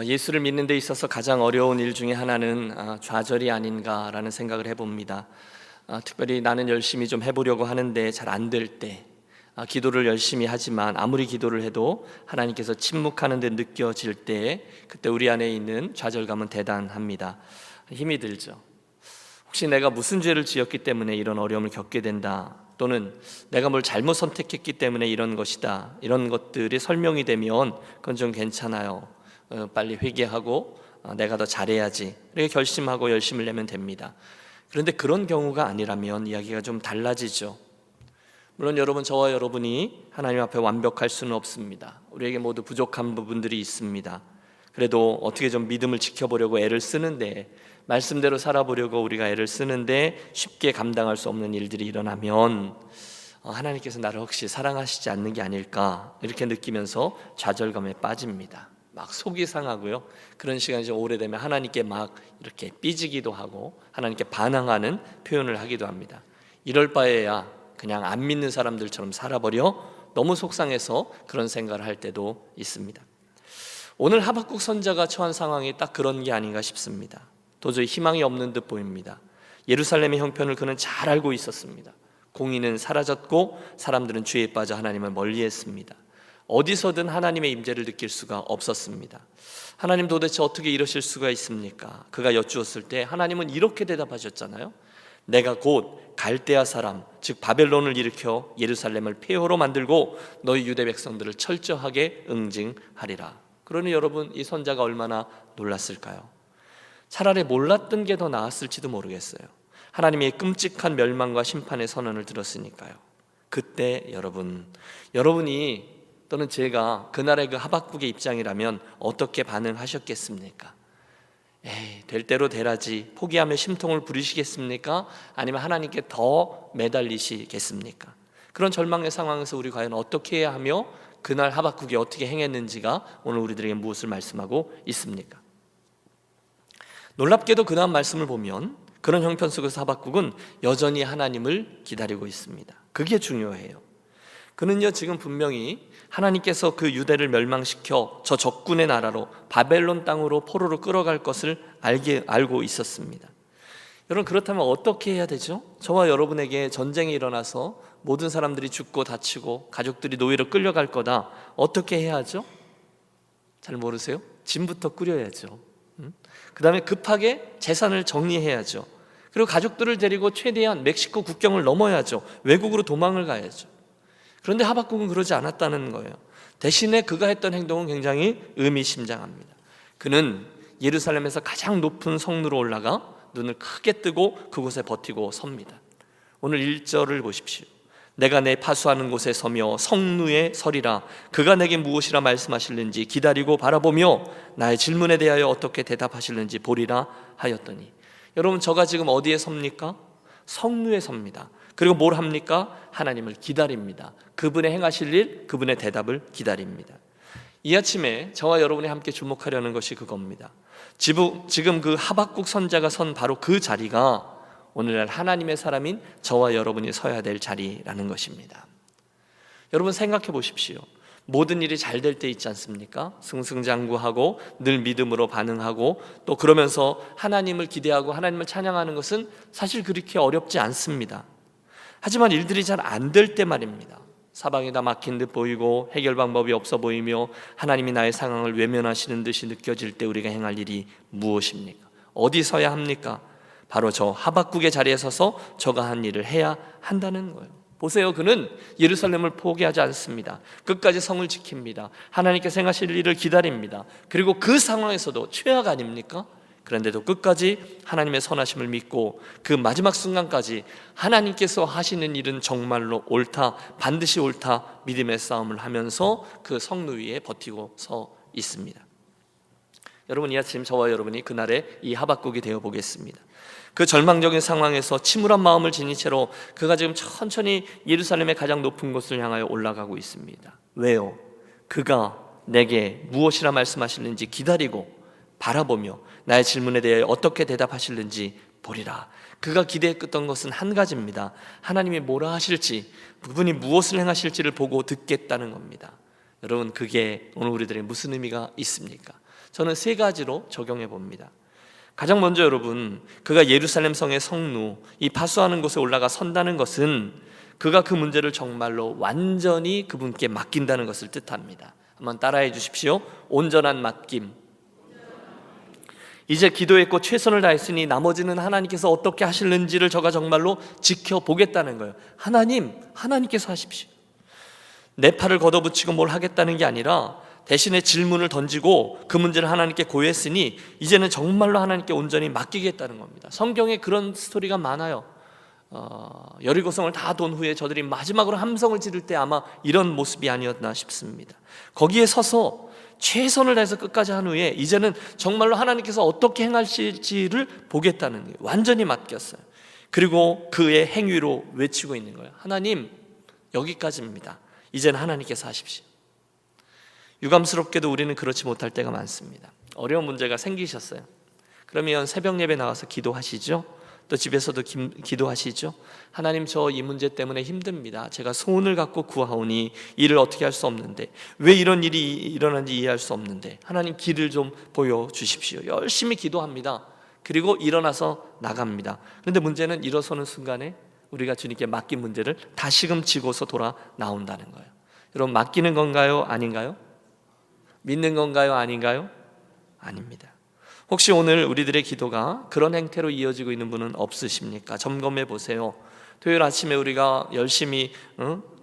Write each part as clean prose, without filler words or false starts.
예수를 믿는 데 있어서 가장 어려운 일 중에 하나는 좌절이 아닌가라는 생각을 해봅니다. 특별히 나는 열심히 좀 해보려고 하는데 잘 안 될 때, 기도를 열심히 하지만 아무리 기도를 해도 하나님께서 침묵하는 데 느껴질 때, 그때 우리 안에 있는 좌절감은 대단합니다. 힘이 들죠. 혹시 내가 무슨 죄를 지었기 때문에 이런 어려움을 겪게 된다, 또는 내가 뭘 잘못 선택했기 때문에 이런 것이다, 이런 것들이 설명이 되면 그건 좀 괜찮아요. 빨리 회개하고 내가 더 잘해야지, 이렇게 결심하고 열심을 내면 됩니다. 그런데 그런 경우가 아니라면 이야기가 좀 달라지죠. 물론 여러분, 저와 여러분이 하나님 앞에 완벽할 수는 없습니다. 우리에게 모두 부족한 부분들이 있습니다. 그래도 어떻게 좀 믿음을 지켜보려고 애를 쓰는데, 말씀대로 살아보려고 우리가 애를 쓰는데 쉽게 감당할 수 없는 일들이 일어나면 하나님께서 나를 혹시 사랑하시지 않는 게 아닐까, 이렇게 느끼면서 좌절감에 빠집니다. 막 속이 상하고요. 그런 시간이 좀 오래되면 하나님께 막 이렇게 삐지기도 하고 하나님께 반항하는 표현을 하기도 합니다. 이럴 바에야 그냥 안 믿는 사람들처럼 살아버려, 너무 속상해서 그런 생각을 할 때도 있습니다. 오늘 하박국 선지자가 처한 상황이 딱 그런 게 아닌가 싶습니다. 도저히 희망이 없는 듯 보입니다. 예루살렘의 형편을 그는 잘 알고 있었습니다. 공의는 사라졌고 사람들은 죄에 빠져 하나님을 멀리했습니다. 어디서든 하나님의 임재를 느낄 수가 없었습니다. 하나님, 도대체 어떻게 이러실 수가 있습니까? 그가 여쭈었을 때 하나님은 이렇게 대답하셨잖아요. 내가 곧 갈대아 사람, 즉 바벨론을 일으켜 예루살렘을 폐허로 만들고 너희 유대 백성들을 철저하게 응징하리라. 그러니 여러분, 이 선자가 얼마나 놀랐을까요? 차라리 몰랐던 게 더 나았을지도 모르겠어요. 하나님의 끔찍한 멸망과 심판의 선언을 들었으니까요. 그때 여러분이 또는 제가 그날의 그 하박국의 입장이라면 어떻게 반응하셨겠습니까? 될 대로 되라지 포기하며 심통을 부리시겠습니까? 아니면 하나님께 더 매달리시겠습니까? 그런 절망의 상황에서 우리 과연 어떻게 해야 하며 그날 하박국이 어떻게 행했는지가 오늘 우리들에게 무엇을 말씀하고 있습니까? 놀랍게도 그 다음 말씀을 보면 그런 형편 속에서 하박국은 여전히 하나님을 기다리고 있습니다. 그게 중요해요. 그는요, 지금 분명히 하나님께서 그 유대를 멸망시켜 저 적군의 나라로 바벨론 땅으로 포로로 끌어갈 것을 알고 있었습니다. 여러분, 그렇다면 어떻게 해야 되죠? 저와 여러분에게 전쟁이 일어나서 모든 사람들이 죽고 다치고 가족들이 노예로 끌려갈 거다. 어떻게 해야 하죠? 잘 모르세요? 짐부터 꾸려야죠. 그 다음에 급하게 재산을 정리해야죠. 그리고 가족들을 데리고 최대한 멕시코 국경을 넘어야죠. 외국으로 도망을 가야죠. 그런데 하박국은 그러지 않았다는 거예요. 대신에 그가 했던 행동은 굉장히 의미심장합니다. 그는 예루살렘에서 가장 높은 성루로 올라가 눈을 크게 뜨고 그곳에 버티고 섭니다. 오늘 1절을 보십시오. 내가 내 파수하는 곳에 서며 성루에 서리라. 그가 내게 무엇이라 말씀하실는지 기다리고 바라보며 나의 질문에 대하여 어떻게 대답하실는지 보리라 하였더니, 여러분, 저가 지금 어디에 섭니까? 성루에 섭니다. 그리고 뭘 합니까? 하나님을 기다립니다. 그분의 행하실 일, 그분의 대답을 기다립니다. 이 아침에 저와 여러분이 함께 주목하려는 것이 그겁니다. 지금 그 하박국 선자가 선 바로 그 자리가 오늘날 하나님의 사람인 저와 여러분이 서야 될 자리라는 것입니다. 여러분, 생각해 보십시오. 모든 일이 잘 될 때 있지 않습니까? 승승장구하고 늘 믿음으로 반응하고 또 그러면서 하나님을 기대하고 하나님을 찬양하는 것은 사실 그렇게 어렵지 않습니다. 하지만 일들이 잘 안 될 때 말입니다. 사방이 다 막힌 듯 보이고 해결 방법이 없어 보이며 하나님이 나의 상황을 외면하시는 듯이 느껴질 때 우리가 행할 일이 무엇입니까? 어디 서야 합니까? 바로 저 하박국의 자리에 서서 저가 한 일을 해야 한다는 거예요. 보세요, 그는 예루살렘을 포기하지 않습니다. 끝까지 성을 지킵니다. 하나님께서 행하실 일을 기다립니다. 그리고 그 상황에서도 최악 아닙니까? 그런데도 끝까지 하나님의 선하심을 믿고 그 마지막 순간까지 하나님께서 하시는 일은 정말로 옳다, 반드시 옳다 믿음의 싸움을 하면서 그 성루 위에 버티고 서 있습니다. 여러분, 이 아침 저와 여러분이 그날의 이 하박국이 되어 보겠습니다. 그 절망적인 상황에서 침울한 마음을 지닌 채로 그가 지금 천천히 예루살렘의 가장 높은 곳을 향하여 올라가고 있습니다. 왜요? 그가 내게 무엇이라 말씀하실는지 기다리고 바라보며 나의 질문에 대해 어떻게 대답하실는지 보리라. 그가 기대했던 것은 한 가지입니다. 하나님이 뭐라 하실지, 그분이 무엇을 행하실지를 보고 듣겠다는 겁니다. 여러분, 그게 오늘 우리들의 무슨 의미가 있습니까? 저는 세 가지로 적용해 봅니다. 가장 먼저 여러분, 그가 예루살렘 성의 성루, 이 파수하는 곳에 올라가 선다는 것은 그가 그 문제를 정말로 완전히 그분께 맡긴다는 것을 뜻합니다. 한번 따라해 주십시오. 온전한 맡김. 이제 기도했고 최선을 다했으니 나머지는 하나님께서 어떻게 하실는지를 저가 정말로 지켜보겠다는 거예요. 하나님께서 하십시오. 내 팔을 걷어붙이고 뭘 하겠다는 게 아니라 대신에 질문을 던지고 그 문제를 하나님께 고했으니 이제는 정말로 하나님께 온전히 맡기겠다는 겁니다. 성경에 그런 스토리가 많아요. 여리고성을 다 돈 후에 저들이 마지막으로 함성을 지를 때 아마 이런 모습이 아니었나 싶습니다. 거기에 서서 최선을 다해서 끝까지 한 후에 이제는 정말로 하나님께서 어떻게 행하실지를 보겠다는 거예요. 완전히 맡겼어요. 그리고 그의 행위로 외치고 있는 거예요. 하나님, 여기까지입니다. 이제는 하나님께서 하십시오. 유감스럽게도 우리는 그렇지 못할 때가 많습니다. 어려운 문제가 생기셨어요. 그러면 새벽 예배 나와서 기도하시죠. 또 집에서도 기도하시죠. 하나님, 저 이 문제 때문에 힘듭니다. 제가 소원을 갖고 구하오니 일을 어떻게 할 수 없는데, 왜 이런 일이 일어난지 이해할 수 없는데 하나님 길을 좀 보여주십시오. 열심히 기도합니다. 그리고 일어나서 나갑니다. 그런데 문제는 일어서는 순간에 우리가 주님께 맡긴 문제를 다시금 지고서 돌아 나온다는 거예요. 여러분, 맡기는 건가요? 아닌가요? 믿는 건가요? 아닌가요? 아닙니다. 혹시 오늘 우리들의 기도가 그런 행태로 이어지고 있는 분은 없으십니까? 점검해 보세요. 토요일 아침에 우리가 열심히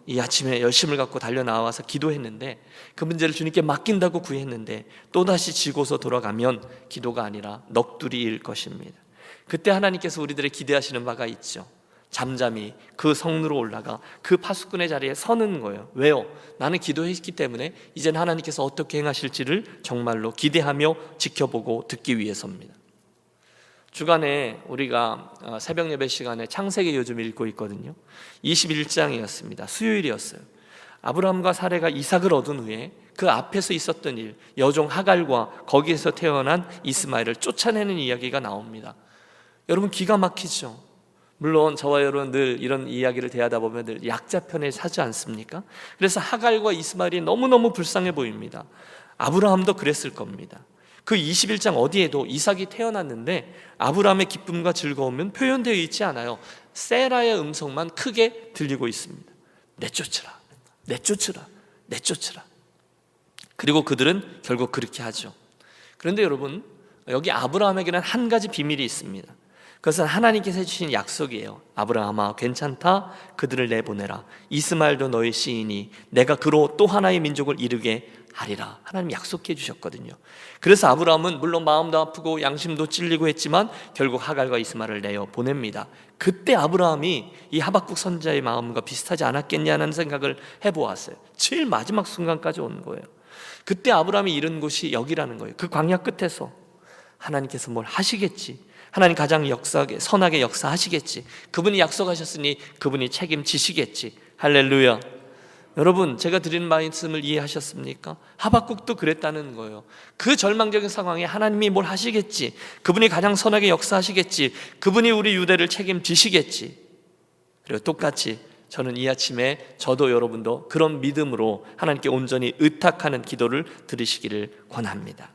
이 아침에 열심을 갖고 달려 나와서 기도했는데, 그 문제를 주님께 맡긴다고 구했는데 또다시 지고서 돌아가면 기도가 아니라 넋두리일 것입니다. 그때 하나님께서 우리들의 기대하시는 바가 있죠. 잠잠히 그 성루로 올라가 그 파수꾼의 자리에 서는 거예요. 왜요? 나는 기도했기 때문에 이제는 하나님께서 어떻게 행하실지를 정말로 기대하며 지켜보고 듣기 위해서입니다. 주간에 우리가 새벽 예배 시간에 창세기 요즘 읽고 있거든요. 21장이었습니다. 수요일이었어요. 아브라함과 사레가 이삭을 얻은 후에 그 앞에서 있었던 일, 여종 하갈과 거기에서 태어난 이스마엘을 쫓아내는 이야기가 나옵니다. 여러분, 기가 막히죠. 물론 저와 여러분 늘 이런 이야기를 대하다 보면 늘 약자 편에 서지 않습니까? 그래서 하갈과 이스마엘이 너무너무 불쌍해 보입니다. 아브라함도 그랬을 겁니다. 그 21장 어디에도 이삭이 태어났는데 아브라함의 기쁨과 즐거움은 표현되어 있지 않아요. 세라의 음성만 크게 들리고 있습니다. 내쫓으라, 내쫓으라, 내쫓으라. 그리고 그들은 결국 그렇게 하죠. 그런데 여러분, 여기 아브라함에게는 한 가지 비밀이 있습니다. 그것은 하나님께서 해주신 약속이에요. 아브라함아, 괜찮다. 그들을 내보내라. 이스마엘도 너의 씨이니 내가 그로 또 하나의 민족을 이루게 하리라. 하나님 약속해 주셨거든요. 그래서 아브라함은 물론 마음도 아프고 양심도 찔리고 했지만 결국 하갈과 이스마엘을 내어 보냅니다. 그때 아브라함이 이 하박국 선지자의 마음과 비슷하지 않았겠냐는 생각을 해보았어요. 제일 마지막 순간까지 온 거예요. 그때 아브라함이 이른 곳이 여기라는 거예요. 그 광야 끝에서 하나님께서 뭘 하시겠지, 하나님 가장 선하게 역사하시겠지, 그분이 약속하셨으니 그분이 책임지시겠지. 할렐루야. 여러분, 제가 드리는 말씀을 이해하셨습니까? 하박국도 그랬다는 거예요. 그 절망적인 상황에 하나님이 뭘 하시겠지, 그분이 가장 선하게 역사하시겠지, 그분이 우리 유대를 책임지시겠지. 그리고 똑같이 저는 이 아침에 저도 여러분도 그런 믿음으로 하나님께 온전히 의탁하는 기도를 드리시기를 권합니다.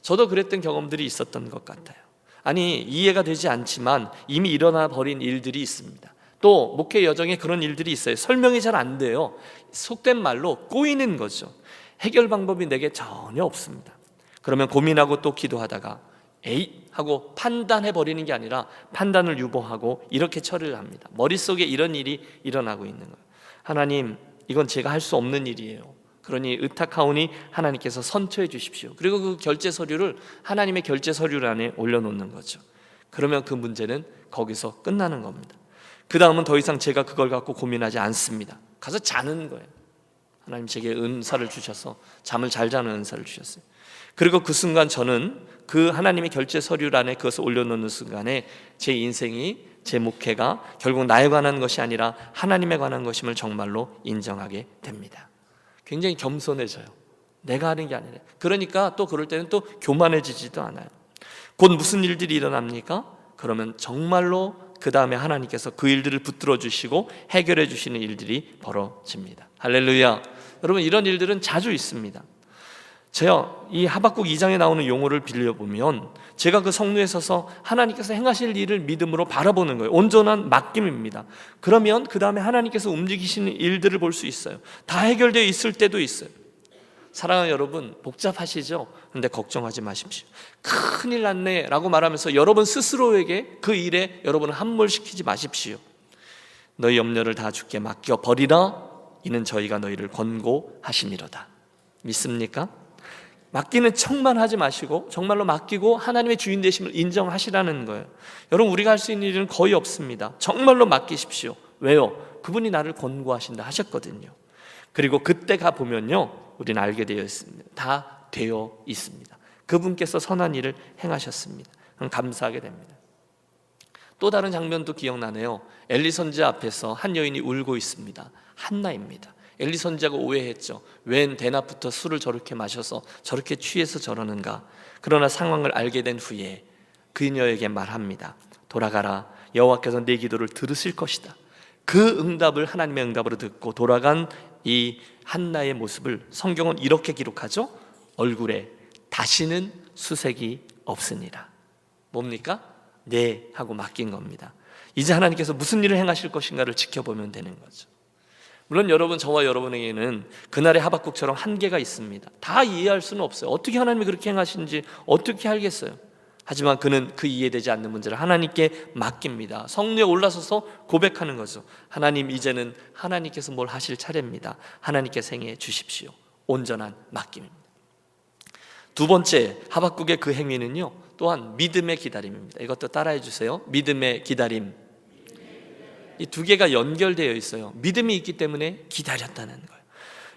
저도 그랬던 경험들이 있었던 것 같아요. 아니, 이해가 되지 않지만 이미 일어나 버린 일들이 있습니다. 또 목회 여정에 그런 일들이 있어요. 설명이 잘 안 돼요. 속된 말로 꼬이는 거죠. 해결 방법이 내게 전혀 없습니다. 그러면 고민하고 또 기도하다가 에이 하고 판단해 버리는 게 아니라 판단을 유보하고 이렇게 처리를 합니다. 머릿속에 이런 일이 일어나고 있는 거예요. 하나님, 이건 제가 할 수 없는 일이에요. 그러니 의탁하오니 하나님께서 선처해 주십시오. 그리고 그 결제 서류를 하나님의 결제 서류란에 올려놓는 거죠. 그러면 그 문제는 거기서 끝나는 겁니다. 그 다음은 더 이상 제가 그걸 갖고 고민하지 않습니다. 가서 자는 거예요. 하나님 제게 은사를 주셔서 잠을 잘 자는 은사를 주셨어요. 그리고 그 순간 저는 그 하나님의 결제 서류란에 그것을 올려놓는 순간에 제 인생이, 제 목회가 결국 나에 관한 것이 아니라 하나님에 관한 것임을 정말로 인정하게 됩니다. 굉장히 겸손해져요. 내가 하는 게 아니라. 그러니까 또 그럴 때는 또 교만해지지도 않아요. 곧 무슨 일들이 일어납니까? 그러면 정말로 그 다음에 하나님께서 그 일들을 붙들어 주시고 해결해 주시는 일들이 벌어집니다. 할렐루야. 여러분, 이런 일들은 자주 있습니다. 제가 이 하박국 2장에 나오는 용어를 빌려보면 제가 그 성루에 서서 하나님께서 행하실 일을 믿음으로 바라보는 거예요. 온전한 맡김입니다. 그러면 그 다음에 하나님께서 움직이시는 일들을 볼 수 있어요. 다 해결되어 있을 때도 있어요. 사랑하는 여러분, 복잡하시죠? 그런데 걱정하지 마십시오. 큰일 났네 라고 말하면서 여러분 스스로에게 그 일에 여러분을 함몰시키지 마십시오. 너희 염려를 다 주께 맡겨버리라. 이는 저희가 너희를 권고하심이로다. 믿습니까? 맡기는 척만 하지 마시고 정말로 맡기고 하나님의 주인 되심을 인정하시라는 거예요. 여러분, 우리가 할 수 있는 일은 거의 없습니다. 정말로 맡기십시오. 왜요? 그분이 나를 권고하신다 하셨거든요. 그리고 그때 가보면요, 우리는 알게 되어 있습니다. 다 되어 있습니다. 그분께서 선한 일을 행하셨습니다. 감사하게 됩니다. 또 다른 장면도 기억나네요. 엘리 선지자 앞에서 한 여인이 울고 있습니다. 한나입니다. 엘리 선지자가 오해했죠. 웬 대낮부터 술을 저렇게 마셔서 저렇게 취해서 저러는가. 그러나 상황을 알게 된 후에 그녀에게 말합니다. 돌아가라. 여호와께서 내 기도를 들으실 것이다. 그 응답을 하나님의 응답으로 듣고 돌아간 이 한나의 모습을 성경은 이렇게 기록하죠. 얼굴에 다시는 수색이 없으니라. 뭡니까? 네 하고 맡긴 겁니다. 이제 하나님께서 무슨 일을 행하실 것인가를 지켜보면 되는 거죠. 물론 여러분, 저와 여러분에게는 그날의 하박국처럼 한계가 있습니다. 다 이해할 수는 없어요. 어떻게 하나님이 그렇게 행하시는지 어떻게 알겠어요? 하지만 그는 그 이해되지 않는 문제를 하나님께 맡깁니다. 성루에 올라서서 고백하는 거죠. 하나님, 이제는 하나님께서 뭘 하실 차례입니다. 하나님께서 행해 주십시오. 온전한 맡김입니다. 두 번째, 하박국의 그 행위는요, 또한 믿음의 기다림입니다. 이것도 따라해 주세요. 믿음의 기다림. 이 두 개가 연결되어 있어요. 믿음이 있기 때문에 기다렸다는 거예요.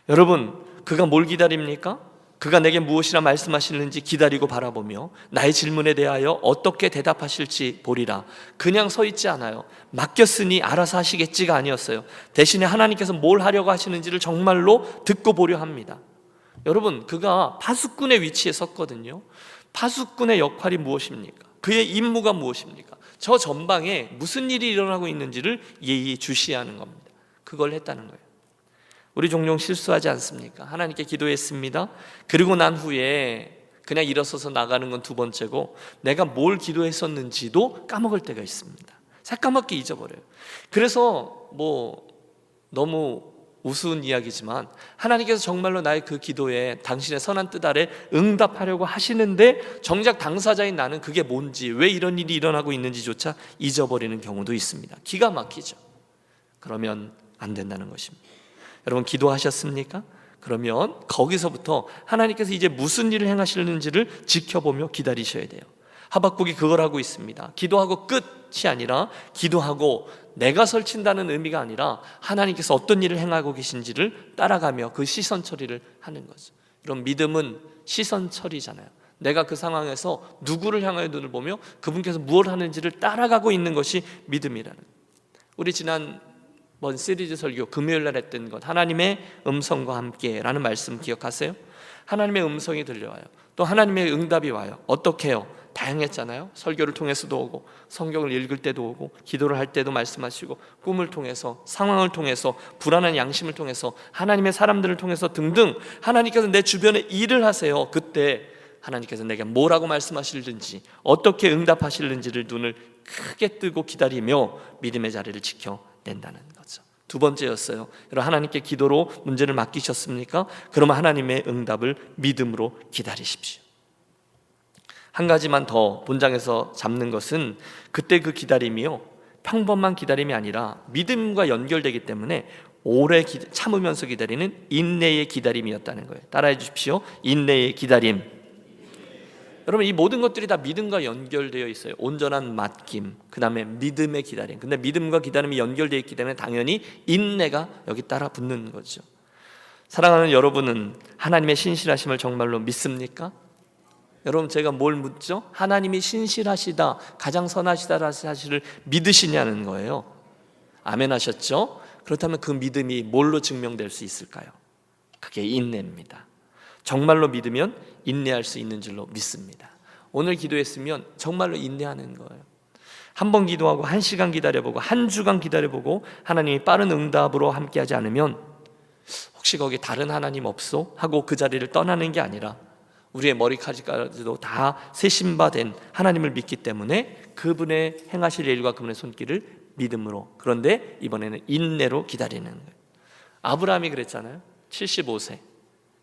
여러분, 그가 뭘 기다립니까? 그가 내게 무엇이라 말씀하시는지 기다리고 바라보며 나의 질문에 대하여 어떻게 대답하실지 보리라. 그냥 서 있지 않아요. 맡겼으니 알아서 하시겠지가 아니었어요. 대신에 하나님께서 뭘 하려고 하시는지를 정말로 듣고 보려 합니다. 여러분, 그가 파수꾼의 위치에 섰거든요. 파수꾼의 역할이 무엇입니까? 그의 임무가 무엇입니까? 저 전방에 무슨 일이 일어나고 있는지를 예의주시하는 겁니다. 그걸 했다는 거예요. 우리 종종 실수하지 않습니까? 하나님께 기도했습니다. 그리고 난 후에 그냥 일어서서 나가는 건 두 번째고, 내가 뭘 기도했었는지도 까먹을 때가 있습니다. 새까맣게 잊어버려요. 그래서 너무 우스운 이야기지만 하나님께서 정말로 나의 그 기도에 당신의 선한 뜻 아래 응답하려고 하시는데 정작 당사자인 나는 그게 뭔지, 왜 이런 일이 일어나고 있는지조차 잊어버리는 경우도 있습니다. 기가 막히죠. 그러면 안 된다는 것입니다. 여러분, 기도하셨습니까? 그러면 거기서부터 하나님께서 이제 무슨 일을 행하시는지를 지켜보며 기다리셔야 돼요. 하박국이 그걸 하고 있습니다. 기도하고 끝이 아니라, 기도하고 내가 설친다는 의미가 아니라 하나님께서 어떤 일을 행하고 계신지를 따라가며 그 시선 처리를 하는 거죠. 이런 믿음은 시선 처리잖아요. 내가 그 상황에서 누구를 향하여 눈을 보며 그분께서 무엇을 하는지를 따라가고 있는 것이 믿음이라는 거예요. 우리 지난번 시리즈 설교 금요일 날 했던 것, 하나님의 음성과 함께 라는 말씀 기억하세요? 하나님의 음성이 들려와요. 또 하나님의 응답이 와요. 어떻게 해요? 다양했잖아요. 설교를 통해서도 오고, 성경을 읽을 때도 오고, 기도를 할 때도 말씀하시고, 꿈을 통해서, 상황을 통해서, 불안한 양심을 통해서, 하나님의 사람들을 통해서 등등 하나님께서 내 주변에 일을 하세요. 그때 하나님께서 내게 뭐라고 말씀하실는지, 어떻게 응답하실는지를 눈을 크게 뜨고 기다리며 믿음의 자리를 지켜낸다는 거죠. 두 번째였어요. 여러분, 하나님께 기도로 문제를 맡기셨습니까? 그러면 하나님의 응답을 믿음으로 기다리십시오. 한 가지만 더 본장에서 잡는 것은, 그때 그 기다림이요, 평범한 기다림이 아니라 믿음과 연결되기 때문에 오래 참으면서 기다리는 인내의 기다림이었다는 거예요. 따라해 주십시오. 인내의 기다림. 여러분, 이 모든 것들이 다 믿음과 연결되어 있어요. 온전한 맡김, 그 다음에 믿음의 기다림. 근데 믿음과 기다림이 연결되어 있기 때문에 당연히 인내가 여기 따라 붙는 거죠. 사랑하는 여러분은 하나님의 신실하심을 정말로 믿습니까? 여러분, 제가 뭘 묻죠? 하나님이 신실하시다, 가장 선하시다라는 사실을 믿으시냐는 거예요. 아멘 하셨죠? 그렇다면 그 믿음이 뭘로 증명될 수 있을까요? 그게 인내입니다. 정말로 믿으면 인내할 수 있는 줄로 믿습니다. 오늘 기도했으면 정말로 인내하는 거예요. 한 번 기도하고 1시간 기다려보고 1주간 기다려보고 하나님이 빠른 응답으로 함께하지 않으면 혹시 거기 다른 하나님 없소? 하고 그 자리를 떠나는 게 아니라 우리의 머리카락까지도 다 세신 바 된 하나님을 믿기 때문에 그분의 행하실 일과 그분의 손길을 믿음으로, 그런데 이번에는 인내로 기다리는 거예요. 아브라함이 그랬잖아요. 75세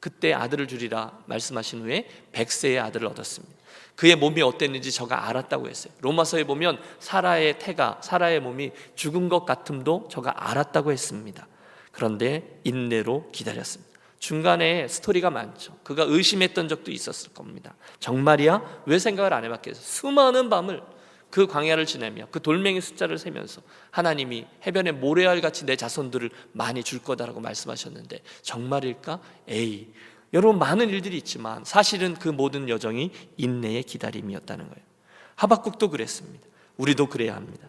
그때 아들을 주리라 말씀하신 후에 100세의 아들을 얻었습니다. 그의 몸이 어땠는지 저가 알았다고 했어요. 로마서에 보면 사라의 몸이 죽은 것 같음도 저가 알았다고 했습니다. 그런데 인내로 기다렸습니다. 중간에 스토리가 많죠. 그가 의심했던 적도 있었을 겁니다. 정말이야? 왜 생각을 안 해봤겠어요? 수많은 밤을 그 광야를 지내며 그 돌멩이 숫자를 세면서 하나님이 해변의 모래알같이 내 자손들을 많이 줄 거다라고 말씀하셨는데 정말일까? 에이, 여러분 많은 일들이 있지만 사실은 그 모든 여정이 인내의 기다림이었다는 거예요. 하박국도 그랬습니다. 우리도 그래야 합니다.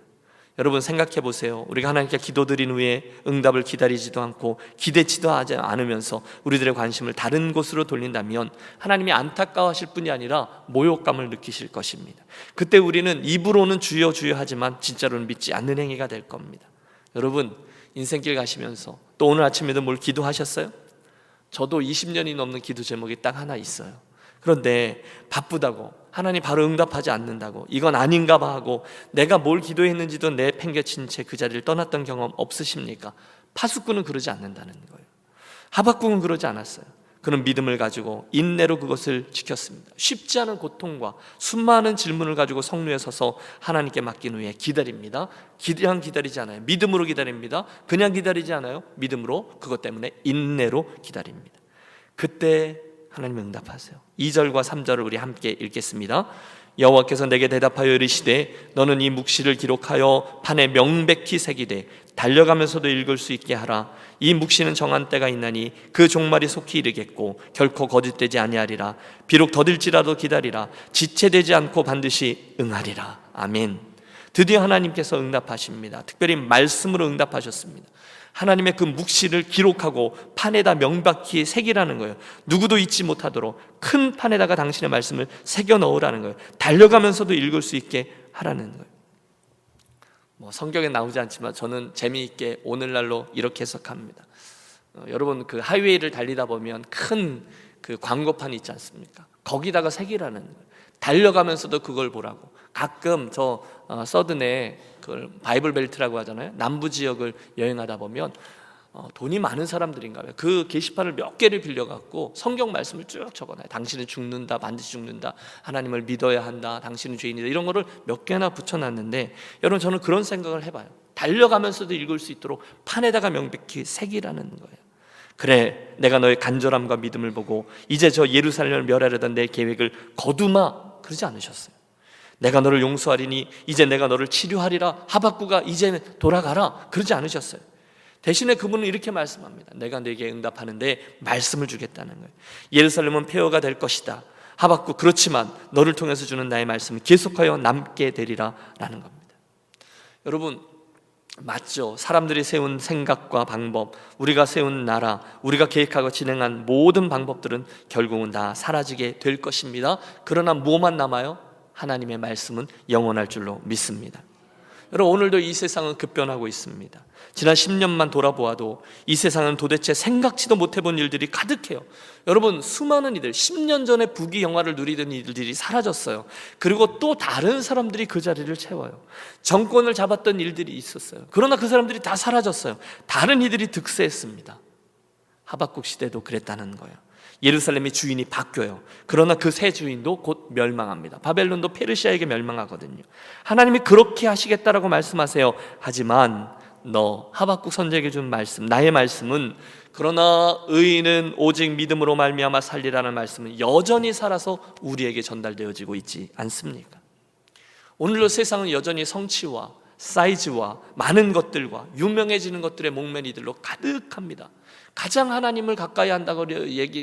여러분 생각해 보세요. 우리가 하나님께 기도드린 후에 응답을 기다리지도 않고 기대치도 하지 않으면서 우리들의 관심을 다른 곳으로 돌린다면 하나님이 안타까워하실 뿐이 아니라 모욕감을 느끼실 것입니다. 그때 우리는 입으로는 주여 주여 하지만 진짜로는 믿지 않는 행위가 될 겁니다. 여러분 인생길 가시면서 또 오늘 아침에도 뭘 기도하셨어요? 저도 20년이 넘는 기도 제목이 딱 하나 있어요. 그런데 바쁘다고 하나님 바로 응답하지 않는다고 이건 아닌가 봐 하고 내가 뭘 기도했는지도 내팽개친 채 그 자리를 떠났던 경험 없으십니까? 파수꾼은 그러지 않는다는 거예요. 하박국은 그러지 않았어요. 그는 믿음을 가지고 인내로 그것을 지켰습니다. 쉽지 않은 고통과 수많은 질문을 가지고 성루에 서서 하나님께 맡긴 후에 기다립니다. 그냥 기다리지 않아요. 믿음으로 기다립니다. 그냥 기다리지 않아요. 믿음으로, 그것 때문에 인내로 기다립니다. 그때 하나님 응답하세요. 2절과 3절을 우리 함께 읽겠습니다. 여호와께서 내게 대답하여 이르시되 너는 이 묵시를 기록하여 판에 명백히 새기되 달려가면서도 읽을 수 있게 하라. 이 묵시는 정한 때가 있나니 그 종말이 속히 이르겠고 결코 거짓되지 아니하리라. 비록 더딜지라도 기다리라. 지체되지 않고 반드시 응하리라. 아멘. 드디어 하나님께서 응답하십니다. 특별히 말씀으로 응답하셨습니다. 하나님의 그 묵시를 기록하고 판에다 명백히 새기라는 거예요. 누구도 잊지 못하도록 큰 판에다가 당신의 말씀을 새겨 넣으라는 거예요. 달려가면서도 읽을 수 있게 하라는 거예요. 성경에 나오지 않지만 저는 재미있게 오늘날로 이렇게 해석합니다. 여러분 그 하이웨이를 달리다 보면 큰 그 광고판이 있지 않습니까? 거기다가 새기라는 거예요. 달려가면서도 그걸 보라고. 가끔 저 서든에 그걸 바이블 벨트라고 하잖아요. 남부 지역을 여행하다 보면 돈이 많은 사람들인가 봐요. 그 게시판을 몇 개를 빌려갖고 성경 말씀을 쭉 적어놔요. 당신은 죽는다, 반드시 죽는다, 하나님을 믿어야 한다, 당신은 죄인이다, 이런 거를 몇 개나 붙여놨는데 여러분 저는 그런 생각을 해봐요. 달려가면서도 읽을 수 있도록 판에다가 명백히 새기라는 거예요. 그래, 내가 너의 간절함과 믿음을 보고 이제 저 예루살렘을 멸하려던 내 계획을 거두마, 그러지 않으셨어요. 내가 너를 용서하리니 이제 내가 너를 치료하리라. 하박국아 이제 돌아가라, 그러지 않으셨어요. 대신에 그분은 이렇게 말씀합니다. 내가 네게 응답하는데 말씀을 주겠다는 거예요. 예루살렘은 폐허가 될 것이다. 하박국 그렇지만 너를 통해서 주는 나의 말씀은 계속하여 남게 되리라 라는 겁니다. 여러분 맞죠? 사람들이 세운 생각과 방법, 우리가 세운 나라, 우리가 계획하고 진행한 모든 방법들은 결국은 다 사라지게 될 것입니다. 그러나 뭐만 남아요? 하나님의 말씀은 영원할 줄로 믿습니다. 여러분 오늘도 이 세상은 급변하고 있습니다. 지난 10년만 돌아보아도 이 세상은 도대체 생각지도 못해본 일들이 가득해요. 여러분 수많은 이들 10년 전에 부귀 영화를 누리던 이들이 사라졌어요. 그리고 또 다른 사람들이 그 자리를 채워요. 정권을 잡았던 일들이 있었어요. 그러나 그 사람들이 다 사라졌어요. 다른 이들이 득세했습니다. 하박국 시대도 그랬다는 거예요. 예루살렘의 주인이 바뀌어요. 그러나 그 새 주인도 곧 멸망합니다. 바벨론도 페르시아에게 멸망하거든요. 하나님이 그렇게 하시겠다라고 말씀하세요. 하지만 너 하박국 선지자에게 준 말씀, 나의 말씀은 그러나 의인은 오직 믿음으로 말미암아 살리라는 말씀은 여전히 살아서 우리에게 전달되어지고 있지 않습니까? 오늘도 세상은 여전히 성취와 사이즈와 많은 것들과 유명해지는 것들의 목매이들로 가득합니다. 가장 하나님을 가까이 한다고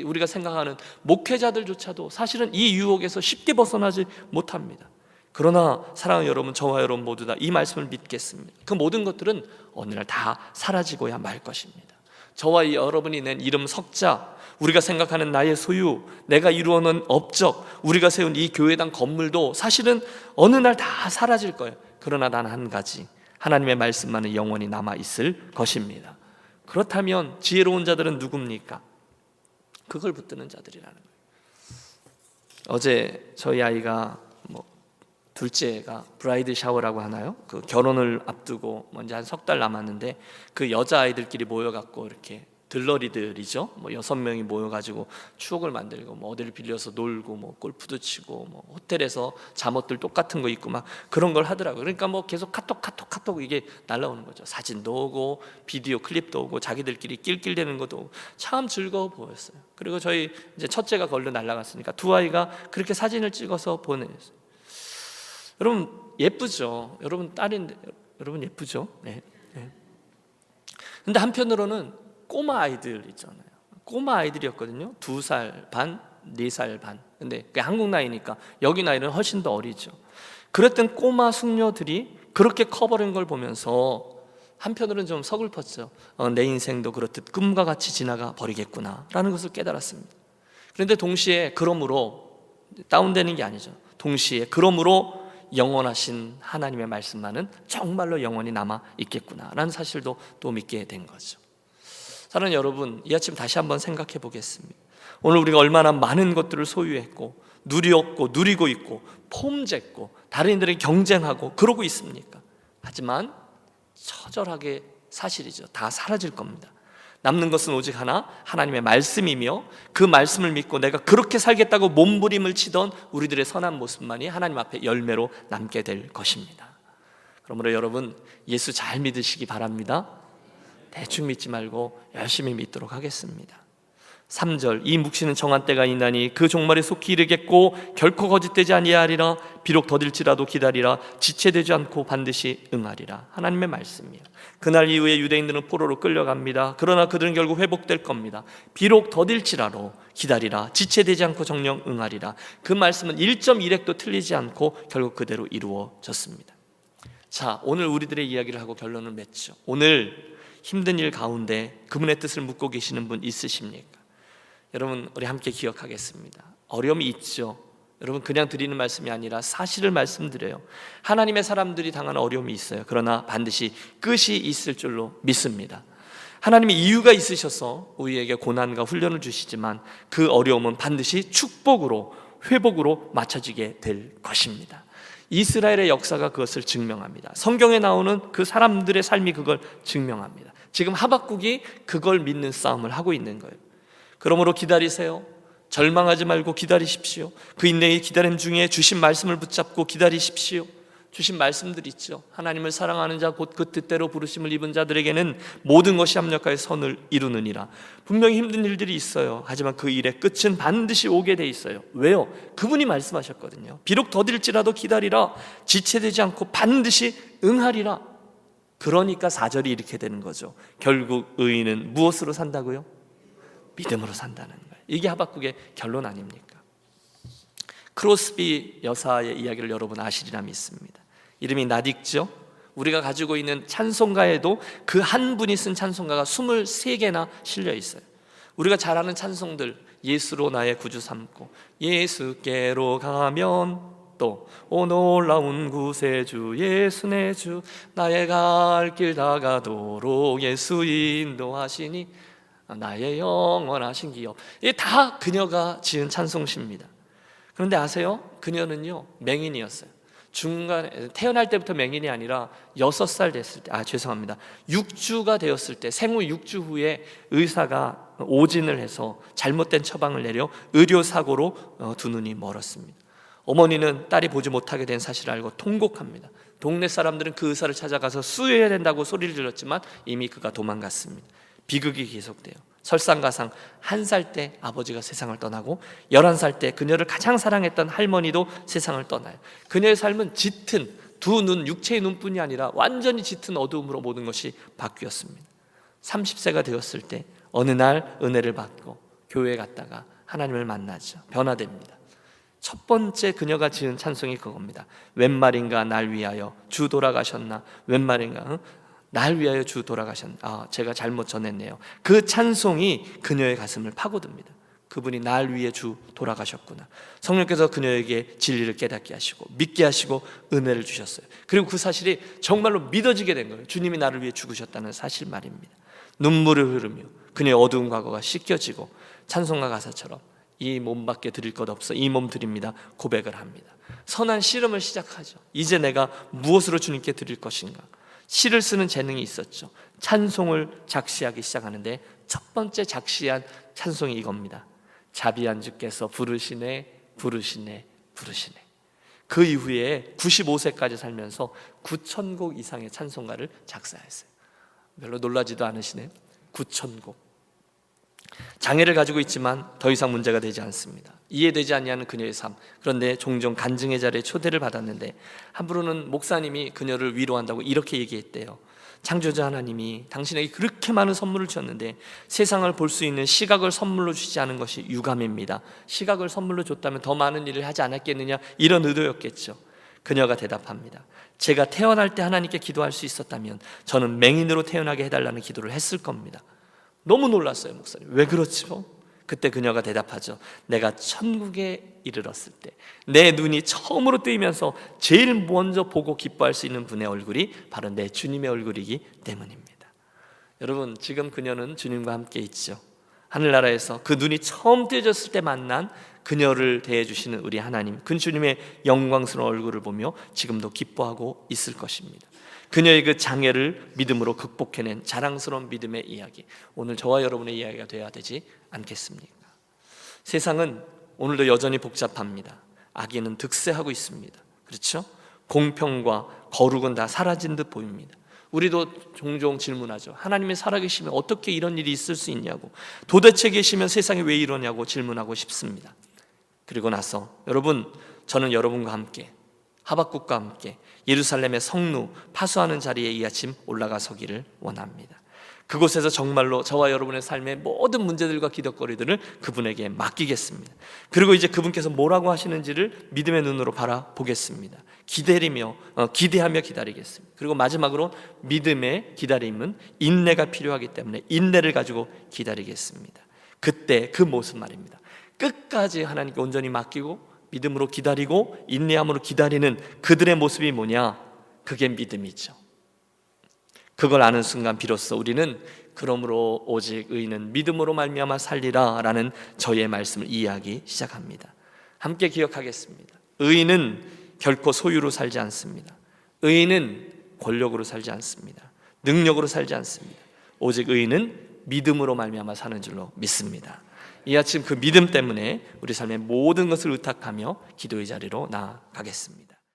우리가 생각하는 목회자들조차도 사실은 이 유혹에서 쉽게 벗어나지 못합니다. 그러나 사랑하는 여러분, 저와 여러분 모두 다 이 말씀을 믿겠습니다. 그 모든 것들은 어느 날 다 사라지고야 말 것입니다. 저와 여러분이 낸 이름 석자, 우리가 생각하는 나의 소유, 내가 이루어놓은 업적, 우리가 세운 이 교회당 건물도 사실은 어느 날 다 사라질 거예요. 그러나 단 한 가지, 하나님의 말씀만은 영원히 남아있을 것입니다. 그렇다면 지혜로운 자들은 누굽니까? 그걸 붙드는 자들이라는 거예요. 어제 저희 아이가 둘째가 브라이드 샤워라고 하나요? 그 결혼을 앞두고 이제 한 석 달 남았는데 그 여자 아이들끼리 모여갖고 이렇게 들러리들이죠. 6명이 모여가지고 추억을 만들고 어디를 빌려서 놀고 골프도 치고 호텔에서 잠옷들 똑같은 거 입고 막 그런 걸 하더라고요. 그러니까 계속 카톡 이게 날라오는 거죠. 사진도 오고 비디오 클립도 오고 자기들끼리 낄낄대는 것도 오고 참 즐거워 보였어요. 그리고 저희 이제 첫째가 걸로 날아갔으니까 두 아이가 그렇게 사진을 찍어서 보내줬어요. 여러분 예쁘죠? 여러분 딸인데 여러분 예쁘죠? 네. 근데 한편으로는 꼬마 아이들 있잖아요. 꼬마 아이들이었거든요. 2살 반, 4살 반. 근데 그게 한국 나이니까 여기 나이는 훨씬 더 어리죠. 그랬던 꼬마 숙녀들이 그렇게 커버린 걸 보면서 한편으로는 좀 서글펐죠. 내 인생도 그렇듯 꿈과 같이 지나가 버리겠구나 라는 것을 깨달았습니다. 그런데 동시에 그러므로 다운되는 게 아니죠. 동시에 그러므로 영원하신 하나님의 말씀만은 정말로 영원히 남아 있겠구나 라는 사실도 또 믿게 된 거죠. 사랑하는 여러분, 이 아침 다시 한번 생각해 보겠습니다. 오늘 우리가 얼마나 많은 것들을 소유했고 누리었고 누리고 있고 폼잡고 다른 이들에게 경쟁하고 그러고 있습니까? 하지만 처절하게 사실이죠. 다 사라질 겁니다. 남는 것은 오직 하나, 하나님의 말씀이며 그 말씀을 믿고 내가 그렇게 살겠다고 몸부림을 치던 우리들의 선한 모습만이 하나님 앞에 열매로 남게 될 것입니다. 그러므로 여러분 예수 잘 믿으시기 바랍니다. 대충 믿지 말고 열심히 믿도록 하겠습니다. 3절, 이 묵시는 정한 때가 있나니 그 종말에 속히 이르겠고 결코 거짓되지 아니하리라. 비록 더딜지라도 기다리라. 지체되지 않고 반드시 응하리라. 하나님의 말씀이에요. 그날 이후에 유대인들은 포로로 끌려갑니다. 그러나 그들은 결국 회복될 겁니다. 비록 더딜지라도 기다리라. 지체되지 않고 정령 응하리라. 그 말씀은 1.1획도 틀리지 않고 결국 그대로 이루어졌습니다. 자, 오늘 우리들의 이야기를 하고 결론을 맺죠. 오늘 힘든 일 가운데 그분의 뜻을 묻고 계시는 분 있으십니까? 여러분 우리 함께 기억하겠습니다. 어려움이 있죠. 여러분 그냥 드리는 말씀이 아니라 사실을 말씀드려요. 하나님의 사람들이 당하는 어려움이 있어요. 그러나 반드시 끝이 있을 줄로 믿습니다. 하나님이 이유가 있으셔서 우리에게 고난과 훈련을 주시지만 그 어려움은 반드시 축복으로 회복으로 맞춰지게 될 것입니다. 이스라엘의 역사가 그것을 증명합니다. 성경에 나오는 그 사람들의 삶이 그걸 증명합니다. 지금 하박국이 그걸 믿는 싸움을 하고 있는 거예요. 그러므로 기다리세요. 절망하지 말고 기다리십시오. 그 인내의 기다림 중에 주신 말씀을 붙잡고 기다리십시오. 주신 말씀들 있죠. 하나님을 사랑하는 자 곧 그 뜻대로 부르심을 입은 자들에게는 모든 것이 합력하여 선을 이루느니라. 분명히 힘든 일들이 있어요. 하지만 그 일의 끝은 반드시 오게 돼 있어요. 왜요? 그분이 말씀하셨거든요. 비록 더딜지라도 기다리라. 지체되지 않고 반드시 응하리라. 그러니까 4절이 이렇게 되는 거죠. 결국 의인은 무엇으로 산다고요? 믿음으로 산다는 거예요. 이게 하박국의 결론 아닙니까? 크로스비 여사의 이야기를 여러분 아시리라 믿습니다. 이름이 나딕죠. 우리가 가지고 있는 찬송가에도 그 한 분이 쓴 찬송가가 23개나 실려 있어요. 우리가 잘 아는 찬송들, 예수로 나의 구주 삼고 예수께로 가면, 또 오 놀라운 구세주 예수 내 주 나의 갈 길 다가도록 예수 인도하시니 나의 영원하신 기업. 이게 다 그녀가 지은 찬송시입니다. 그런데 아세요? 그녀는요 맹인이었어요. 중간에 태어날 때부터 맹인이 아니라 6살 됐을 때, 6주가 되었을 때, 생후 6주 후에 의사가 오진을 해서 잘못된 처방을 내려 의료사고로 두 눈이 멀었습니다. 어머니는 딸이 보지 못하게 된 사실을 알고 통곡합니다. 동네 사람들은 그 의사를 찾아가서 수혈해야 된다고 소리를 질렀지만 이미 그가 도망갔습니다. 비극이 계속돼요. 설상가상 1살 때 아버지가 세상을 떠나고 11살 때 그녀를 가장 사랑했던 할머니도 세상을 떠나요. 그녀의 삶은 짙은 두 눈, 육체의 눈뿐이 아니라 완전히 짙은 어두움으로 모든 것이 바뀌었습니다. 30세가 되었을 때 어느 날 은혜를 받고 교회에 갔다가 하나님을 만나죠. 변화됩니다. 첫 번째 그녀가 지은 찬송이 그겁니다. 웬 말인가 날 위하여 주 돌아가셨나, 웬 말인가 날 위하여 주 돌아가셨나. 제가 잘못 전했네요. 그 찬송이 그녀의 가슴을 파고듭니다. 그분이 날 위해 주 돌아가셨구나. 성령께서 그녀에게 진리를 깨닫게 하시고 믿게 하시고 은혜를 주셨어요. 그리고 그 사실이 정말로 믿어지게 된 거예요. 주님이 나를 위해 죽으셨다는 사실 말입니다. 눈물을 흐르며 그녀의 어두운 과거가 씻겨지고 찬송가 가사처럼 이 몸밖에 드릴 것 없어 이 몸 드립니다 고백을 합니다. 선한 씨름을 시작하죠. 이제 내가 무엇으로 주님께 드릴 것인가. 시를 쓰는 재능이 있었죠. 찬송을 작시하기 시작하는데 첫 번째 작시한 찬송이 이겁니다. 자비한 주께서 부르시네 부르시네 부르시네. 그 이후에 95세까지 살면서 9,000곡 이상의 찬송가를 작사했어요. 별로 놀라지도 않으시네요. 9,000곡. 장애를 가지고 있지만 더 이상 문제가 되지 않습니다. 이해되지 않냐는 그녀의 삶. 그런데 종종 간증의 자리에 초대를 받았는데 함부로는 목사님이 그녀를 위로한다고 이렇게 얘기했대요. 창조자 하나님이 당신에게 그렇게 많은 선물을 주셨는데 세상을 볼 수 있는 시각을 선물로 주지 않은 것이 유감입니다. 시각을 선물로 줬다면 더 많은 일을 하지 않았겠느냐, 이런 의도였겠죠. 그녀가 대답합니다. 제가 태어날 때 하나님께 기도할 수 있었다면 저는 맹인으로 태어나게 해달라는 기도를 했을 겁니다. 너무 놀랐어요, 목사님. 왜 그렇죠? 그때 그녀가 대답하죠. 내가 천국에 이르렀을 때 내 눈이 처음으로 뜨이면서 제일 먼저 보고 기뻐할 수 있는 분의 얼굴이 바로 내 주님의 얼굴이기 때문입니다. 여러분, 지금 그녀는 주님과 함께 있죠. 하늘나라에서 그 눈이 처음 뜨여졌을 때 만난 그녀를 대해주시는 우리 하나님, 그 주님의 영광스러운 얼굴을 보며 지금도 기뻐하고 있을 것입니다. 그녀의 그 장애를 믿음으로 극복해낸 자랑스러운 믿음의 이야기, 오늘 저와 여러분의 이야기가 되어야 되지 않겠습니까? 세상은 오늘도 여전히 복잡합니다. 악인은 득세하고 있습니다. 그렇죠? 공평과 거룩은 다 사라진 듯 보입니다. 우리도 종종 질문하죠. 하나님이 살아계시면 어떻게 이런 일이 있을 수 있냐고, 도대체 계시면 세상에 왜 이러냐고 질문하고 싶습니다. 그리고 나서 여러분, 저는 여러분과 함께, 하박국과 함께 예루살렘의 성루 파수하는 자리에 이 아침 올라가 서기를 원합니다. 그곳에서 정말로 저와 여러분의 삶의 모든 문제들과 기덕거리들을 그분에게 맡기겠습니다. 그리고 이제 그분께서 뭐라고 하시는지를 믿음의 눈으로 바라보겠습니다. 기대하며 기다리겠습니다. 그리고 마지막으로 믿음의 기다림은 인내가 필요하기 때문에 인내를 가지고 기다리겠습니다. 그때 그 모습 말입니다. 끝까지 하나님께 온전히 맡기고 믿음으로 기다리고 인내함으로 기다리는 그들의 모습이 뭐냐? 그게 믿음이죠. 그걸 아는 순간 비로소 우리는 그러므로 오직 의인은 믿음으로 말미암아 살리라 라는 저의 말씀을 이해하기 시작합니다. 함께 기억하겠습니다. 의인은 결코 소유로 살지 않습니다. 의인은 권력으로 살지 않습니다. 능력으로 살지 않습니다. 오직 의인은 믿음으로 말미암아 사는 줄로 믿습니다. 이 아침 그 믿음 때문에 우리 삶의 모든 것을 의탁하며 기도의 자리로 나아가겠습니다.